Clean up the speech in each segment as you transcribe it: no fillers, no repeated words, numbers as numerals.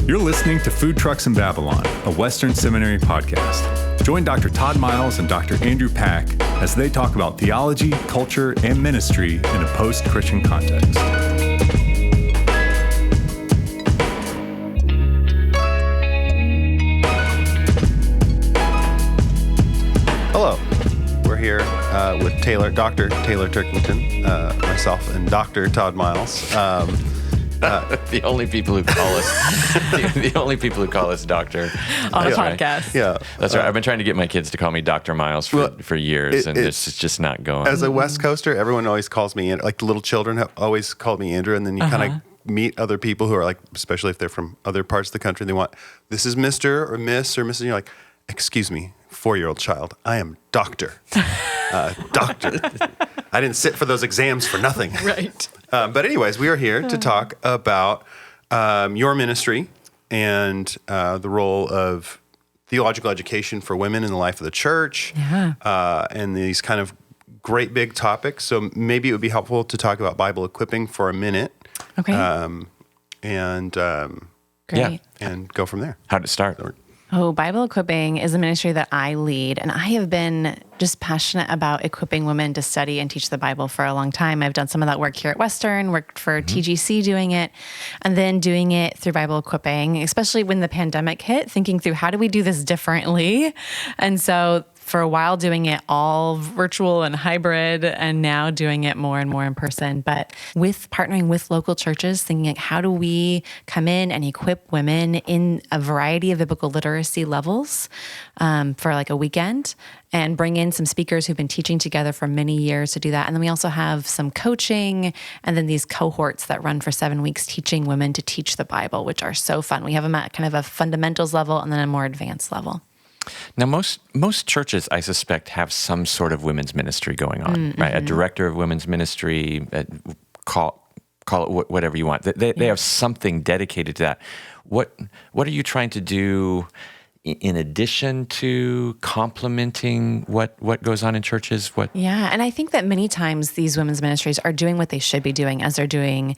You're listening to Food Trucks in Babylon, a Western Seminary podcast. Join Dr. Todd Miles and Dr. Andrew Pack as they talk about theology, culture, and ministry in a post-Christian context. Hello. We're here with Dr. Taylor Turkington, myself, and Dr. Todd Miles. The only people who call us doctor on a podcast. Right. Yeah, that's right. I've been trying to get my kids to call me Dr. Miles for years, and it's just not going. As a West Coaster, everyone always calls me, like the little children have always called me Andrew, and then you kind of meet other people who are like, especially if they're from other parts of the country, they want, this is Mr. or Miss or Mrs. And you're like, excuse me, 4-year-old child, I am doctor. Doctor. I didn't sit for those exams for nothing. Right. But anyways, we are here to talk about your ministry and the role of theological education for women in the life of the church, and these kind of great big topics. So maybe it would be helpful to talk about BibleEquipping for a minute. Okay. And Great. and go from there. How did it start? BibleEquipping is a ministry that I lead, and I have been just passionate about equipping women to study and teach the Bible for a long time. I've done some of that work here at Western, worked for TGC doing it, and then doing it through BibleEquipping, especially when the pandemic hit, thinking through how do we do this differently? And so for a while doing it all virtual and hybrid, and now doing it more and more in person. But with partnering with local churches, thinking like, how do we come in and equip women in a variety of biblical literacy levels for like a weekend, and bring in some speakers who've been teaching together for many years to do that. And then we also have some coaching, and then these cohorts that run for 7 weeks teaching women to teach the Bible, which are so fun. We have them at kind of a fundamentals level and then a more advanced level. Now, most churches, I suspect, have some sort of women's ministry going on, right? A director of women's ministry, call it whatever you want. They have something dedicated to that. What are you trying to do in addition to complementing what goes on in churches? Yeah, and I think that many times these women's ministries are doing what they should be doing as they're doing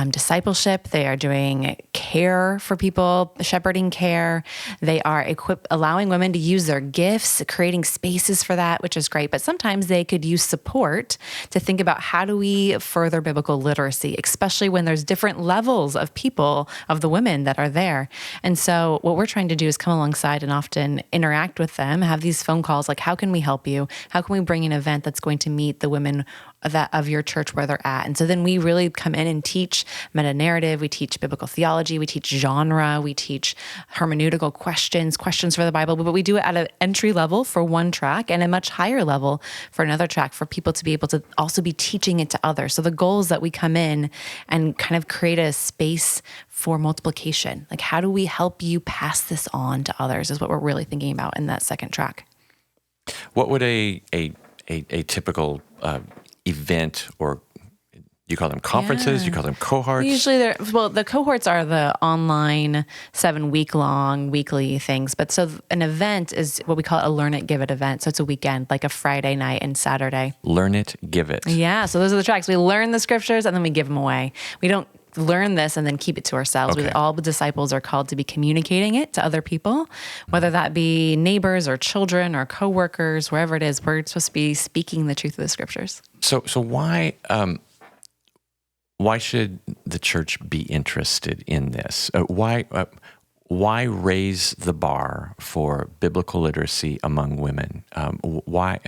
discipleship. They are doing care for people, shepherding care. They are allowing women to use their gifts, creating spaces for that, which is great. But sometimes they could use support to think about how do we further biblical literacy, especially when there's different levels of people, of the women that are there. And so what we're trying to do is come alongside and often interact with them, have these phone calls like, how can we help you? How can we bring an event that's going to meet the women of your church where they're at? And so then we really come in and teach meta-narrative, we teach biblical theology, we teach genre, we teach hermeneutical questions for the Bible, but we do it at an entry level for one track and a much higher level for another track for people to be able to also be teaching it to others. So the goal is that we come in and kind of create a space for multiplication. Like, how do we help you pass this on to others is what we're really thinking about in that second track. What would a typical event, or you call them conferences, you call them cohorts? Usually the cohorts are the online 7-week-long weekly things. But so an event is what we call a Learn It, Give It event. So it's a weekend, like a Friday night and Saturday. Learn it, give it. Yeah, so those are the tracks. We learn the scriptures and then we give them away. We don't learn this and then keep it to ourselves. Okay. All the disciples are called to be communicating it to other people, whether that be neighbors or children or coworkers, wherever it is. We're supposed to be speaking the truth of the scriptures. So why should the church be interested in this? Why raise the bar for biblical literacy among women? Why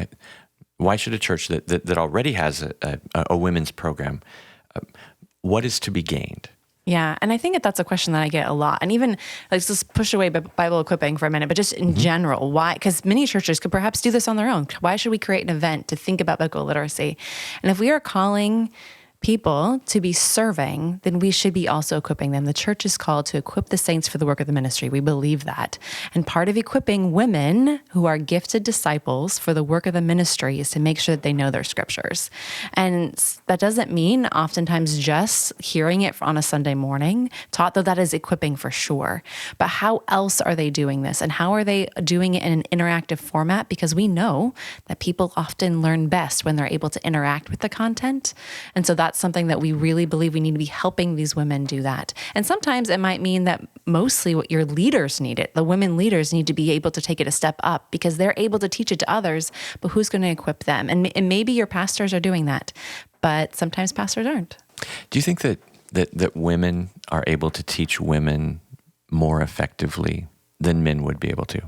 should a church that already has a women's program? What is to be gained? Yeah, and I think that's a question that I get a lot. And even, let's just push away BibleEquipping for a minute, but just in general, why? Because many churches could perhaps do this on their own. Why should we create an event to think about biblical literacy? And if we are calling people to be serving, then we should be also equipping them. The church is called to equip the saints for the work of the ministry. We believe that. And part of equipping women who are gifted disciples for the work of the ministry is to make sure that they know their scriptures. And that doesn't mean oftentimes just hearing it on a Sunday morning, taught, though that is equipping for sure. But how else are they doing this? And how are they doing it in an interactive format? Because we know that people often learn best when they're able to interact with the content. And so that's that's something that we really believe we need to be helping these women do that. And sometimes it might mean that mostly what your leaders need it. The women leaders need to be able to take it a step up because they're able to teach it to others, but who's going to equip them? And maybe your pastors are doing that, but sometimes pastors aren't. Do you think that women are able to teach women more effectively than men would be able to?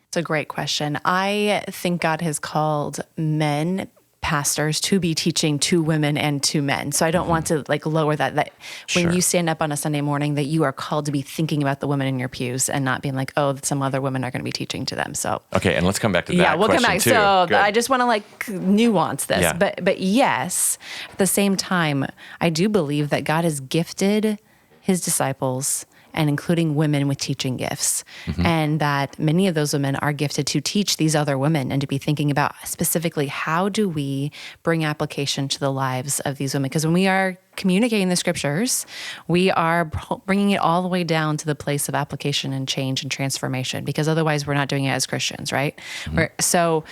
It's a great question. I think God has called men pastors to be teaching to women and to men. So I don't want to lower that when Sure. you stand up on a Sunday morning that you are called to be thinking about the women in your pews and not being like, oh, some other women are going to be teaching to them. So Okay, and let's come back to that. yeah, we'll come back. too. So Good. I just want to nuance this, Yeah. but yes, at the same time, I do believe that God has gifted his disciples and including women with teaching gifts, and that many of those women are gifted to teach these other women and to be thinking about specifically how do we bring application to the lives of these women? Because when we are communicating the scriptures, we are bringing it all the way down to the place of application and change and transformation, because otherwise we're not doing it as Christians, right? We're talking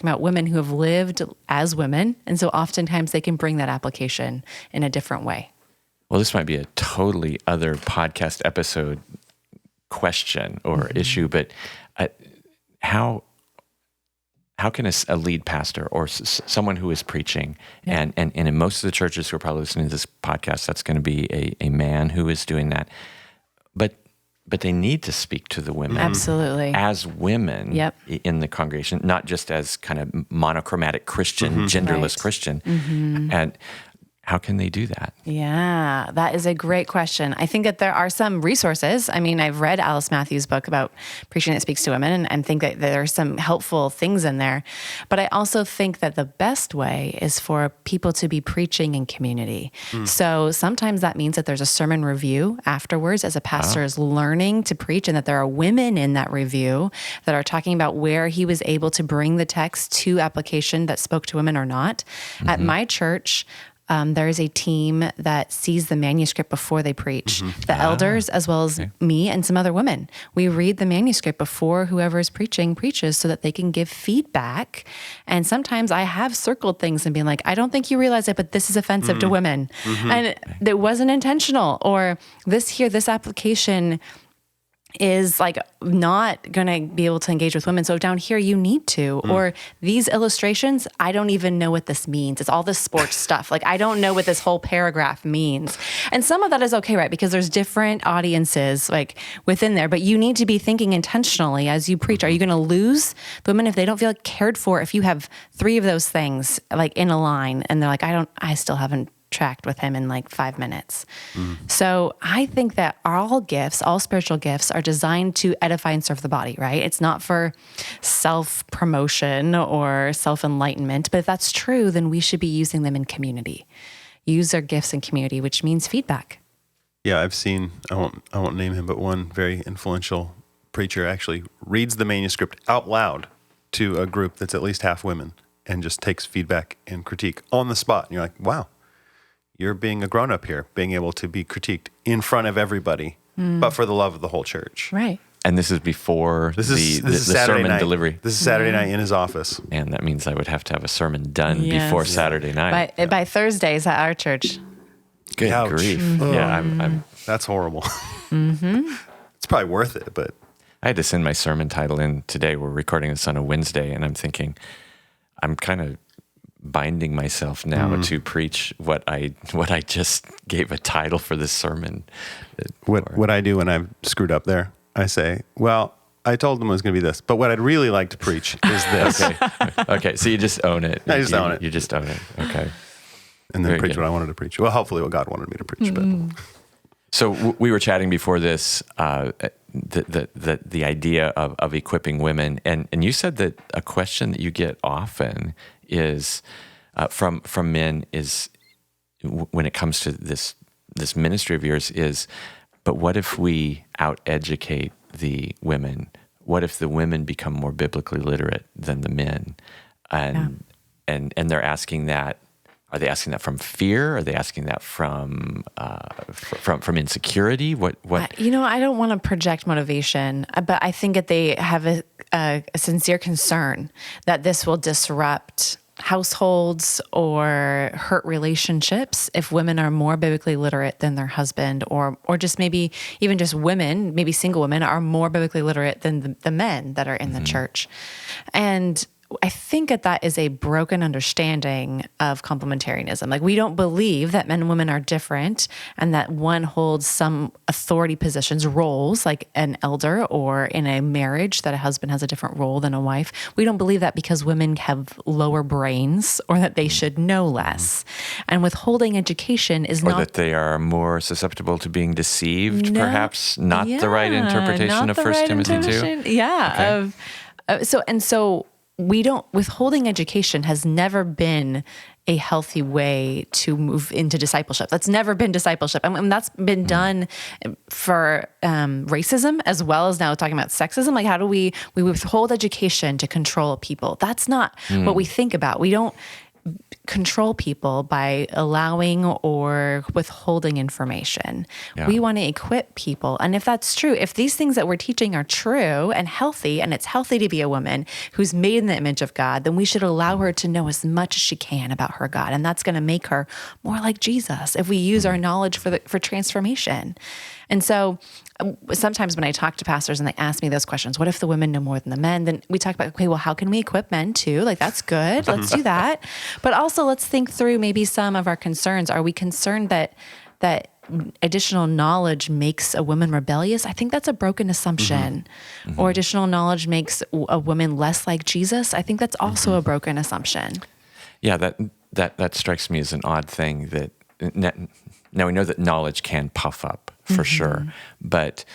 about women who have lived as women, and so oftentimes they can bring that application in a different way. Well, this might be a totally other podcast episode question or issue, but how can a lead pastor or someone who is preaching, and in most of the churches who are probably listening to this podcast, that's going to be a man who is doing that, but they need to speak to the women Absolutely. as women in the congregation, not just as kind of monochromatic Christian, genderless Right. Christian, and how can they do that? Yeah, that is a great question. I think that there are some resources. I mean, I've read Alice Matthews' book about preaching that speaks to women, and think that there are some helpful things in there. But I also think that the best way is for people to be preaching in community. So sometimes that means that there's a sermon review afterwards as a pastor is learning to preach, and that there are women in that review that are talking about where he was able to bring the text to application that spoke to women or not. At my church, there is a team that sees the manuscript before they preach. The elders, as well as me and some other women, we read the manuscript before whoever is preaching preaches so that they can give feedback. And sometimes I have circled things and being like, I don't think you realize it, but this is offensive to women. And it wasn't intentional. Or this application is not going to be able to engage with women. So down here, you need to. Or these illustrations, I don't even know what this means. It's all this sports stuff. I don't know what this whole paragraph means. And some of that is okay, right? Because there's different audiences within there, but you need to be thinking intentionally as you preach. Are you going to lose the women if they don't feel cared for? If you have 3 of those things in a line and they're like, I still haven't tracked with him in 5 minutes. So I think that all spiritual gifts are designed to edify and serve the body, right? It's not for self-promotion or self-enlightenment, but if that's true, then we should be using them in community. Use our gifts in community, which means feedback. Yeah, I've seen, I won't name him, but one very influential preacher actually reads the manuscript out loud to a group that's at least half women and just takes feedback and critique on the spot. And you're like, wow, you're being a grown-up here, being able to be critiqued in front of everybody, but for the love of the whole church. Right. And this is before This the is Saturday sermon night. delivery. This is Saturday night in his office. And that means I would have to have a sermon done Yes. before Saturday night. By Thursdays at our church. Good Ouch. grief. Yeah, I'm That's horrible. It's probably worth it, but I had to send my sermon title in today. We're recording this on a Wednesday, and I'm thinking, I'm kind of binding myself now to preach what I just gave a title for this sermon. what I do when I've screwed up there, I say, well, I told them it was going to be this, but what I'd really like to preach is this. Okay, so you just own it. I just own it. You just own it. Okay. And then Very preach good. what I wanted to preach. Well, hopefully what God wanted me to preach. But So we were chatting before this, the idea of equipping women, and you said that a question that you get often is from men is when it comes to this ministry of yours is, but what if we out-educate the women? What if the women become more biblically literate than the men? And they're asking that. Are they asking that from fear? Are they asking that from insecurity? What? I don't want to project motivation, but I think that they have a sincere concern that this will disrupt households or hurt relationships if women are more biblically literate than their husband, or just maybe even just women, maybe single women, are more biblically literate than the men that are in the church. And I think that is a broken understanding of complementarianism. Like, we don't believe that men and women are different and that one holds some authority positions, roles, like an elder, or in a marriage that a husband has a different role than a wife. We don't believe that because women have lower brains or that they should know less. And withholding education is not... Or that they are more susceptible to being deceived, perhaps. Not the right interpretation of 1 Timothy 2? Yeah. Okay. So withholding education has never been a healthy way to move into discipleship. That's never been discipleship. And that's been done for racism, as well as now talking about sexism. Like, how do we withhold education to control people? That's not what we think about. We don't control people by allowing or withholding information. Yeah. We want to equip people. And if that's true, if these things that we're teaching are true and healthy, and it's healthy to be a woman who's made in the image of God, then we should allow her to know as much as she can about her God. And that's going to make her more like Jesus if we use our knowledge for transformation. And so sometimes when I talk to pastors and they ask me those questions, what if the women know more than the men? Then we talk about, okay, well, how can we equip men too? Like, that's good. Let's do that. But also let's think through maybe some of our concerns. Are we concerned that additional knowledge makes a woman rebellious? I think that's a broken assumption. Or additional knowledge makes a woman less like Jesus. I think that's also a broken assumption. Yeah, that strikes me as an odd thing that... Now, we know that knowledge can puff up, for sure, but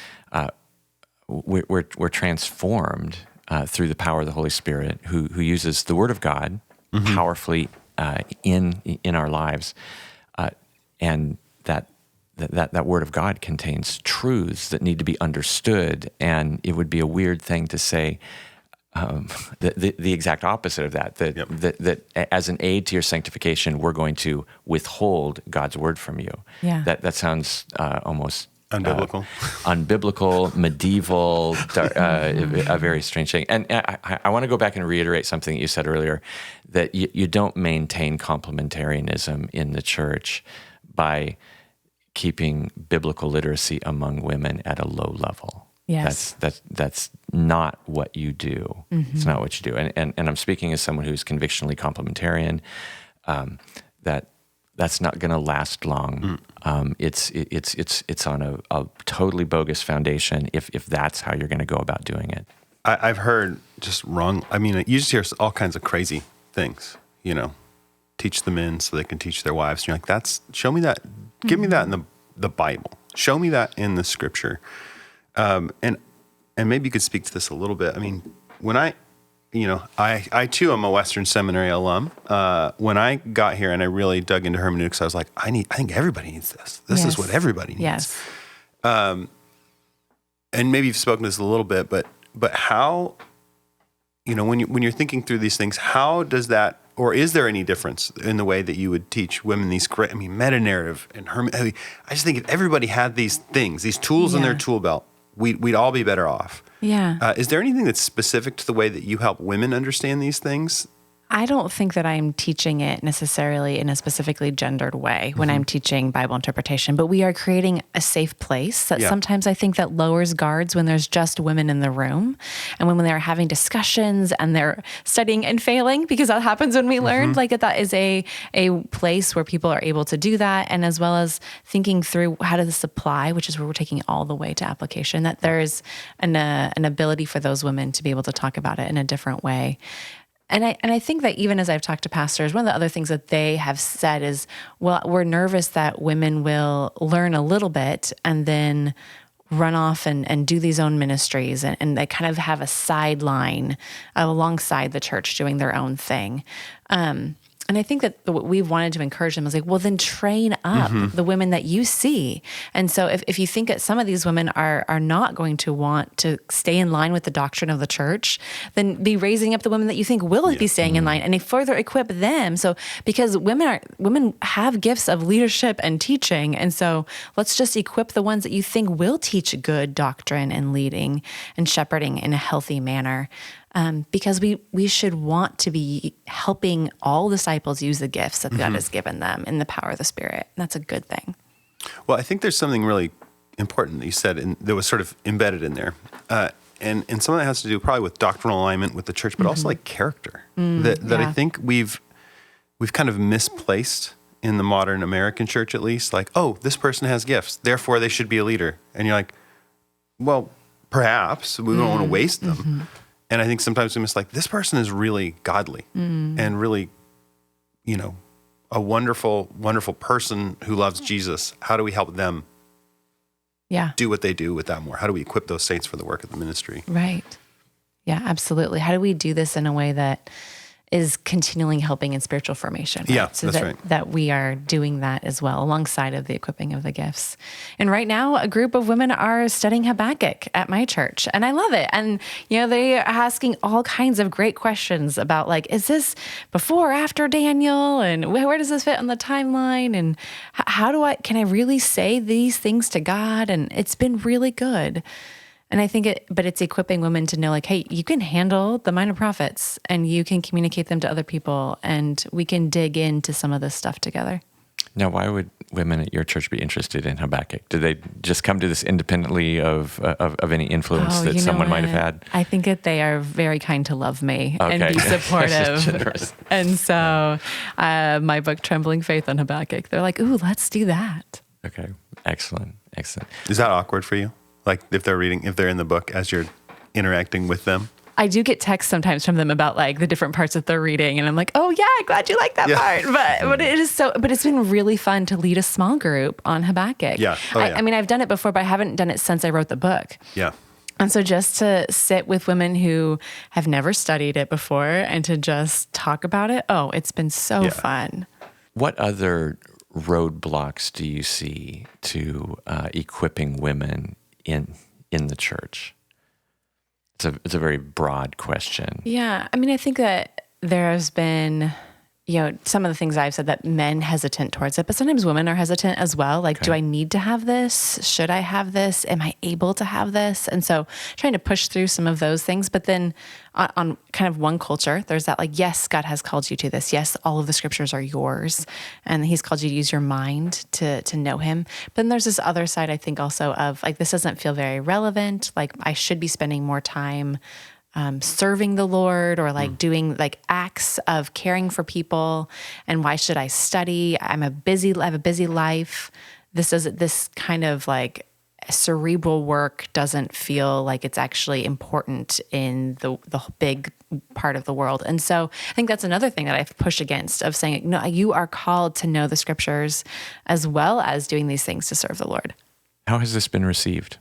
we're transformed through the power of the Holy Spirit, who uses the Word of God powerfully in our lives, and that Word of God contains truths that need to be understood, and it would be a weird thing to say the exact opposite of that, that as an aid to your sanctification, we're going to withhold God's word from you. Yeah. That sounds almost unbiblical, medieval, a very strange thing. And I want to go back and reiterate something that you said earlier, that you don't maintain complementarianism in the church by keeping biblical literacy among women at a low level. Yes. That's not what you do. It's not what you do. And I'm speaking as someone who's convictionally complementarian. That's not going to last long. It's on a totally bogus foundation if that's how you're going to go about doing it. I've heard just wrong. I mean, you just hear all kinds of crazy things. Teach the men so they can teach their wives. And you're like, show me that. Give me that in the Bible. Show me that in the Scripture. And maybe you could speak to this a little bit. I mean, when I too am a Western Seminary alum. When I got here and I really dug into hermeneutics, I was like, I think everybody needs this. This is what everybody needs. Yes. And maybe you've spoken to this a little bit, but how, when you're thinking through these things, how does that, or is there any difference in the way that you would teach women these great, meta-narrative and I just think if everybody had these things, these tools in their tool belt, we'd all be better off. Yeah. Is there anything that's specific to the way that you help women understand these things? I don't think that I'm teaching it necessarily in a specifically gendered way when I'm teaching Bible interpretation, but we are creating a safe place that sometimes I think that lowers guards when there's just women in the room, and when they're having discussions and they're studying and failing, because that happens when we learn, like that is a place where people are able to do that, and as well as thinking through how does this apply, which is where we're taking all the way to application, that there's an ability for those women to be able to talk about it in a different way. And I think that even as I've talked to pastors, one of the other things that they have said is, well, we're nervous that women will learn a little bit and then run off and do these own ministries, and they kind of have a sideline alongside the church doing their own thing. And I think that what we've wanted to encourage them is like, well, then train up the women that you see. And so if you think that some of these women are not going to want to stay in line with the doctrine of the church, then be raising up the women that you think will be staying in line, and they further equip them. So because women have gifts of leadership and teaching, and so let's just equip the ones that you think will teach good doctrine and leading and shepherding in a healthy manner. because we should want to be helping all disciples use the gifts that God has given them in the power of the Spirit. And that's a good thing. Well, I think there's something really important that you said and that was sort of embedded in there. And some of that has to do probably with doctrinal alignment with the church, but also like character that I think we've kind of misplaced in the modern American church, at least. Like, oh, this person has gifts, therefore they should be a leader. And you're like, well, perhaps we don't want to waste them. And I think sometimes we miss like, this person is really godly and really, a wonderful, wonderful person who loves Jesus. How do we help them do what they do with that more? How do we equip those saints for the work of the ministry? Right. Yeah, absolutely. How do we do this in a way that is continually helping in spiritual formation? Right? Yeah, so that's right. That we are doing that as well alongside of the equipping of the gifts. And right now, a group of women are studying Habakkuk at my church, and I love it. And they are asking all kinds of great questions about like, is this before or after Daniel, and where does this fit on the timeline, and can I really say these things to God? And it's been really good. And I think it's equipping women to know like, hey, you can handle the minor prophets and you can communicate them to other people, and we can dig into some of this stuff together. Now, why would women at your church be interested in Habakkuk? Do they just come to this independently of any influence that someone might have had? I think that they are very kind to love me and be supportive. And so my book, Trembling Faith on Habakkuk, they're like, ooh, let's do that. Okay, excellent. Is that awkward for you? Like if they're in the book as you're interacting with them? I do get texts sometimes from them about like the different parts that they're reading, and I'm like, oh yeah, glad you like that part. But it is but it's been really fun to lead a small group on Habakkuk. Yeah. I mean, I've done it before, but I haven't done it since I wrote the book. Yeah. And so just to sit with women who have never studied it before and to just talk about it, it's been so fun. What other roadblocks do you see to equipping women in the church? It's a very broad question. Yeah. I mean, I think that there has been, some of the things I've said that men hesitant towards it, but sometimes women are hesitant as well. Like, do I need to have this? Should I have this? Am I able to have this? And so trying to push through some of those things, but then on kind of one culture, there's that like, yes, God has called you to this. Yes, all of the scriptures are yours, and he's called you to use your mind to know him. But then there's this other side, I think, also of like, this doesn't feel very relevant. Like I should be spending more time serving the Lord, or like doing like acts of caring for people. And why should I study? I have a busy life. This kind of like cerebral work doesn't feel like it's actually important in the big part of the world. And so I think that's another thing that I've pushed against, of saying, no, you are called to know the scriptures as well as doing these things to serve the Lord. How has this been received?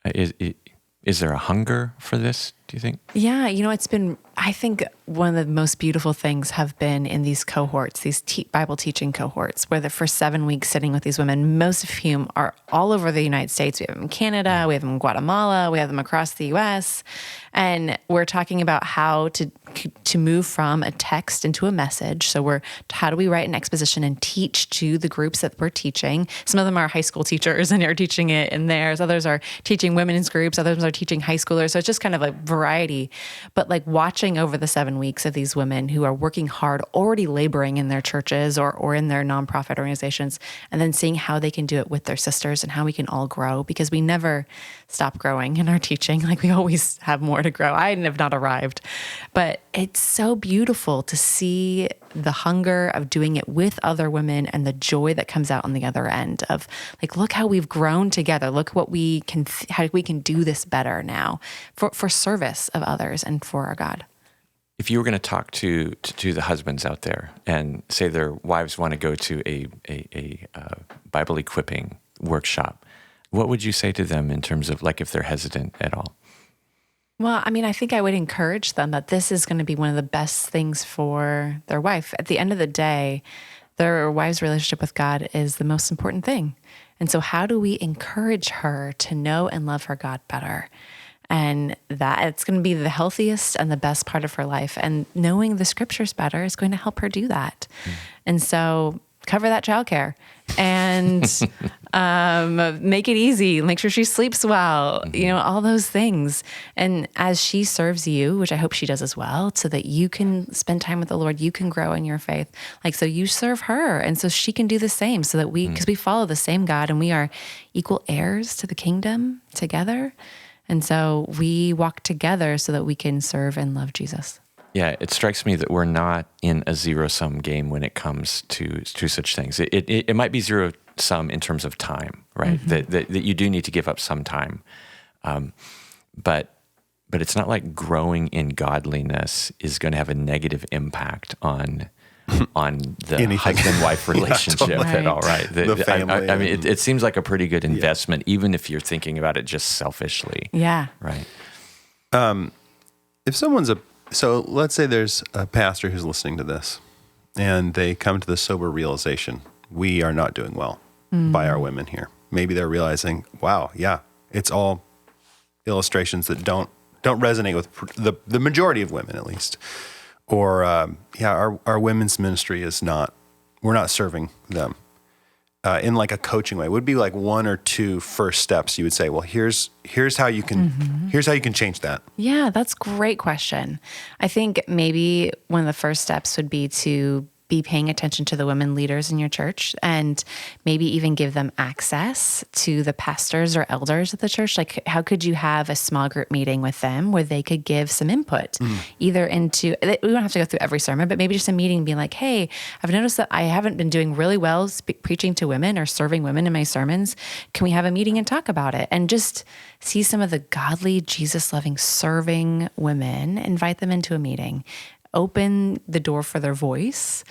Is there a hunger for this, do you think? Yeah, it's been, I think one of the most beautiful things have been in these cohorts, these Bible teaching cohorts, where for 7 weeks sitting with these women, most of whom are all over the United States. We have them in Canada, we have them in Guatemala, we have them across the U.S., and we're talking about how to move from a text into a message. So how do we write an exposition and teach to the groups that we're teaching? Some of them are high school teachers and are teaching it in theirs. Others are teaching women's groups. Others are teaching high schoolers. So it's just kind of a variety. But like watching over the 7 weeks of these women who are working hard, already laboring in their churches or in their nonprofit organizations, and then seeing how they can do it with their sisters and how we can all grow, because we never stop growing in our teaching. Like we always have more to grow. I have not arrived, but it's so beautiful to see the hunger of doing it with other women and the joy that comes out on the other end of like, look how we've grown together. Look what we can, how we can do this better now for service of others and for our God. If you were going to talk to the husbands out there and say their wives want to go to a Bible equipping workshop, what would you say to them in terms of like if they're hesitant at all? Well, I mean, I think I would encourage them that this is going to be one of the best things for their wife. At the end of the day, their wife's relationship with God is the most important thing. And so how do we encourage her to know and love her God better? And that it's going to be the healthiest and the best part of her life. And knowing the scriptures better is going to help her do that. And so cover that childcare and make it easy, make sure she sleeps well, all those things. And as she serves you, which I hope she does as well, so that you can spend time with the Lord, you can grow in your faith. So you serve her. And so she can do the same so that because we follow the same God and we are equal heirs to the kingdom together. And so we walk together so that we can serve and love Jesus. Yeah, it strikes me that we're not in a zero-sum game when it comes to such things. It might be zero-sum in terms of time, right? Mm-hmm. That you do need to give up some time. But it's not like growing in godliness is going to have a negative impact on the husband-wife relationship at all, right? The family. I mean, it seems like a pretty good investment, even if you're thinking about it just selfishly. Yeah. Right. If someone's so let's say there's a pastor who's listening to this and they come to the sober realization, we are not doing well by our women here. Maybe they're realizing, wow, yeah, it's all illustrations that don't resonate with the majority of women, at least. Or, our women's ministry we're not serving them in like a coaching way. It would be like one or two first steps you would say, well, here's how you can change that. Yeah, that's a great question. I think maybe one of the first steps would be to be paying attention to the women leaders in your church and maybe even give them access to the pastors or elders of the church. Like, how could you have a small group meeting with them where they could give some input, either into, we don't have to go through every sermon, but maybe just a meeting being like, hey, I've noticed that I haven't been doing really well preaching to women or serving women in my sermons. Can we have a meeting and talk about it? And just see some of the godly, Jesus-loving, serving women, invite them into a meeting, open the door for their voice,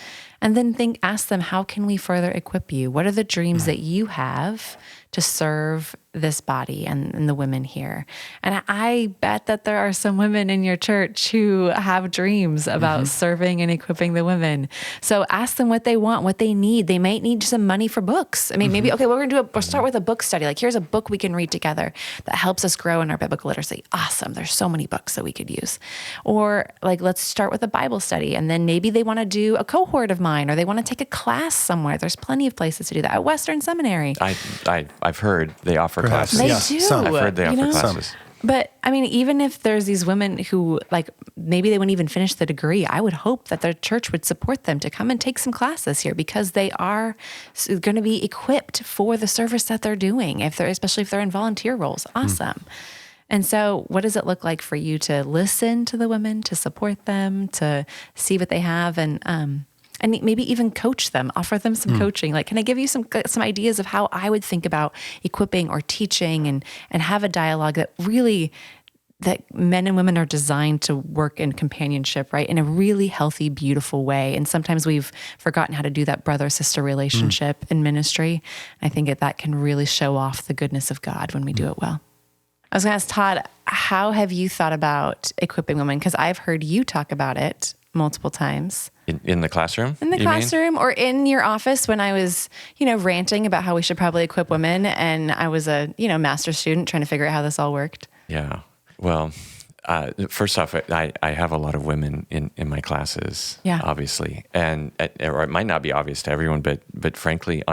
and then ask them, how can we further equip you? What are the dreams that you have to serve this body and the women here? And I bet that there are some women in your church who have dreams about serving and equipping the women. So ask them what they want, what they need. They might need some money for books. I mean, maybe, okay, we'll start with a book study. Like, here's a book we can read together that helps us grow in our biblical literacy. Awesome. There's so many books that we could use. Or like, let's start with a Bible study. And then maybe they want to do a cohort of mine, or they want to take a class somewhere. There's plenty of places to do that. At Western Seminary. I've heard they offer classes. They do. I've heard they offer classes. But I mean, even if there's these women who, like, maybe they wouldn't even finish the degree, I would hope that their church would support them to come and take some classes here, because they are going to be equipped for the service that they're doing, especially if they're in volunteer roles. Awesome. And so what does it look like for you to listen to the women, to support them, to see what they have, and maybe even coach them, offer them some coaching? Like, can I give you some ideas of how I would think about equipping or teaching, and have a dialogue that men and women are designed to work in companionship, right? In a really healthy, beautiful way. And sometimes we've forgotten how to do that brother-sister relationship in ministry. I think that can really show off the goodness of God when we do it well. I was going to ask Todd, how have you thought about equipping women? Because I've heard you talk about it multiple times. In the classroom? In the classroom, or in your office when I was, ranting about how we should probably equip women, and I was a, master's student trying to figure out how this all worked. Yeah. Well, first off, I have a lot of women in my classes, obviously, or it might not be obvious to everyone, but frankly,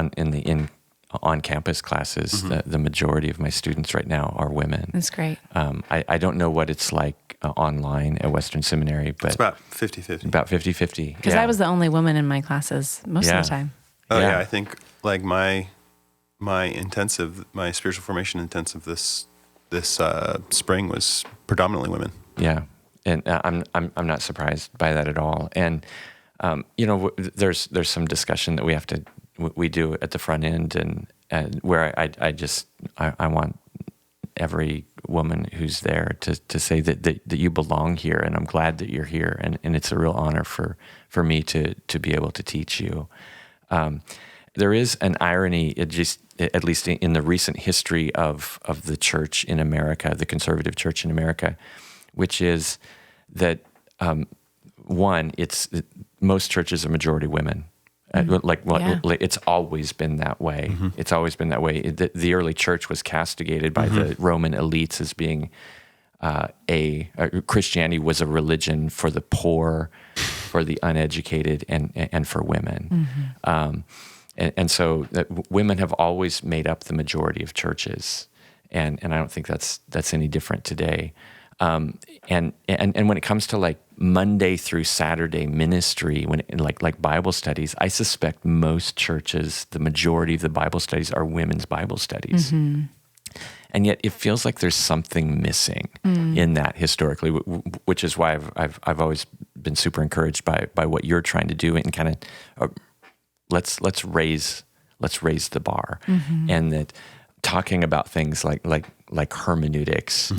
on-campus classes, the majority of my students right now are women. That's great. I don't know what it's like online at Western Seminary, but it's about 50-50. About 50-50. Because I was the only woman in my classes most of the time. Oh yeah, I think like my spiritual formation intensive this spring was predominantly women. Yeah, and I'm not surprised by that at all. And there's some discussion that we do at the front end, and where I want every woman who's there to say that you belong here, and I'm glad that you're here, and it's a real honor for me to be able to teach you. There is an irony, at least in the recent history of the church in America, the conservative church in America, which is that most churches are majority women. It's always been that way. It's always been that way. The early church was castigated by the Roman elites as being Christianity was a religion for the poor, for the uneducated, and for women. And so women have always made up the majority of churches, and I don't think that's any different today. And when it comes to like Monday through Saturday ministry, like Bible studies, I suspect most churches, the majority of the Bible studies are women's Bible studies. Mm-hmm. And yet it feels like there's something missing in that historically, which is why I've always been super encouraged by what you're trying to do, and kind of let's raise the bar, and that talking about things like hermeneutics,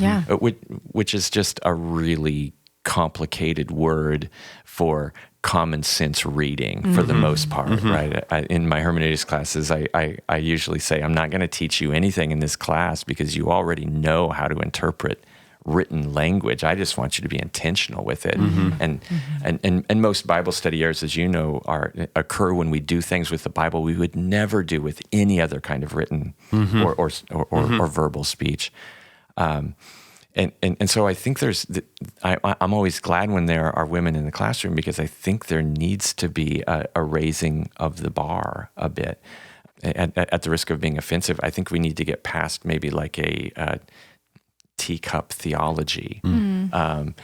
which is just a really complicated word for common sense reading for the most part, right? In my hermeneutics classes, I usually say, I'm not going to teach you anything in this class because you already know how to interpret written language. I just want you to be intentional with it. And most Bible study areas, as you know, occur when we do things with the Bible we would never do with any other kind of written or verbal speech. And so I think I'm always glad when there are women in the classroom, because I think there needs to be a raising of the bar a bit. At the risk of being offensive, I think we need to get past maybe like a teacup theology, and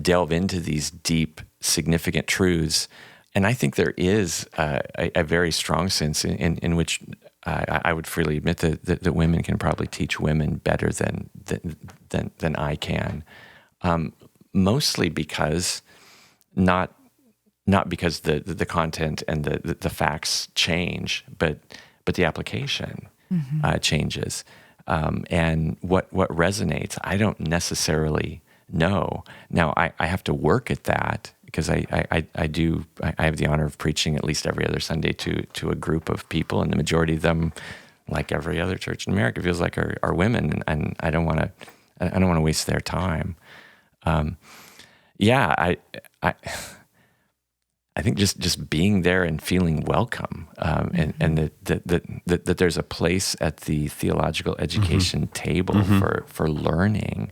delve into these deep, significant truths. And I think there is a very strong sense in which I would freely admit that women can probably teach women better than I can, mostly because not because the content and the facts change, but the application changes. And what resonates, I don't necessarily know. Now, I have to work at that, because I have the honor of preaching at least every other Sunday to a group of people, and the majority of them, like every other church in America, feels like are women, and I don't want to waste their time. I think just being there and feeling welcome, and that there's a place at the theological education table for learning.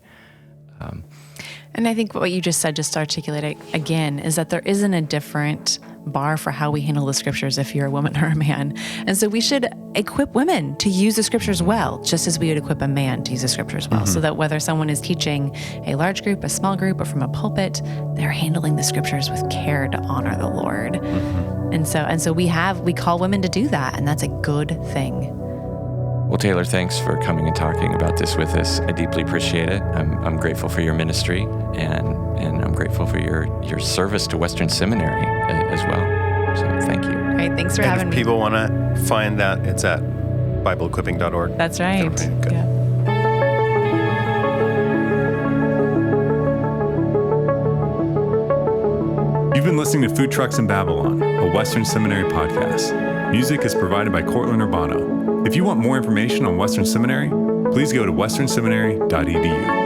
And I think what you just said, just to articulate it again, is that there isn't a different bar for how we handle the scriptures if you're a woman or a man. And so we should equip women to use the scriptures well, just as we would equip a man to use the scriptures well, so that whether someone is teaching a large group, a small group, or from a pulpit, they're handling the scriptures with care to honor the Lord. And so we call women to do that, and that's a good thing. Well, Taylor, thanks for coming and talking about this with us. I deeply appreciate it. I'm grateful for your ministry, and I'm grateful for your service to Western Seminary as well. So thank you. Great, thanks for having me. If people want to find that, it's at BibleEquipping.org. That's right. Okay, good. Yeah. You've been listening to Food Trucks in Babylon, a Western Seminary podcast. Music is provided by Cortland Urbano. If you want more information on Western Seminary, please go to westernseminary.edu.